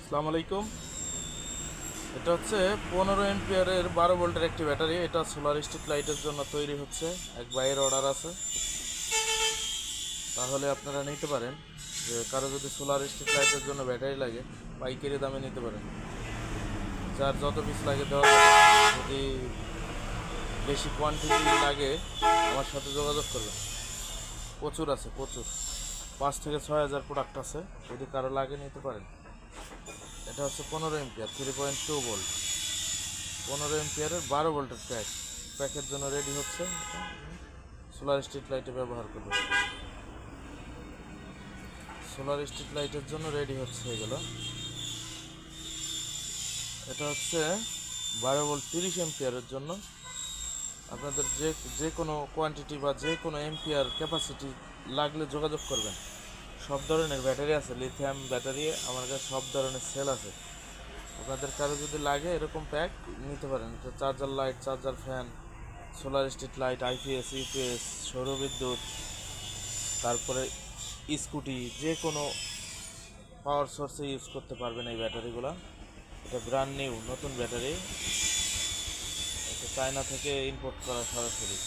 আসসালামু আলাইকুম। এটা হচ্ছে 15 এম্পিয়ারের 12 ভোল্টের একটি ব্যাটারি। এটা সোলার স্ট্রিট লাইটের জন্য তৈরি হচ্ছে। এক ভাইয়ের অর্ডার আছে, তাহলে আপনারা নিতে পারেন। যে কারো যদি সোলার স্ট্রিট লাইটের জন্য ব্যাটারি লাগে, পাইকারি দামে নিতে পারেন। যার যত পিস লাগে দেওয়া যাবে। যদি বেশি কোয়ান্টিটি লাগে আমার সাথে যোগাযোগ করবেন। প্রচুর আছে, প্রচুর 5 থেকে 6 হাজার প্রোডাক্ট আছে। যদি কারো লাগে নিতে পারেন। এটা হচ্ছে 15 এম্পিয়ার 3.2 ভোল্ট, 15 এম্পিয়ারের 12 ভোল্টের প্যাকের জন্য রেডি হচ্ছে। সোলার স্ট্রিট লাইটে ব্যবহার করবে। সোলার স্ট্রিট লাইটের জন্য রেডি হচ্ছে এগুলো। এটা হচ্ছে 12 ভোল্ট 30 এম্পিয়ারের জন্য। আপনাদের যে কোনো কোয়ান্টিটি বা যে কোনো এম্পিয়ার ক্যাপাসিটি লাগলে যোগাযোগ করবেন। সব ধরনের ব্যাটারি আছে, লিথিয়াম ব্যাটারি আমার কাছে সব ধরনের সেল আছে। আপনাদের কারো যদি লাগে এরকম প্যাক নিতে পারেন। এটা charger light, charger fan, solar street light, IPS, UPS, সৌরবিদ্যুৎ, তারপরে স্কুটি, যে কোনো পাওয়ার সোর্সে ইউজ করতে পারবেন এই ব্যাটারিগুলো। এটা ব্র্যান্ড নিউ নতুন ব্যাটারি। এটা চায়না থেকে ইম্পোর্ট করা সরাসরি।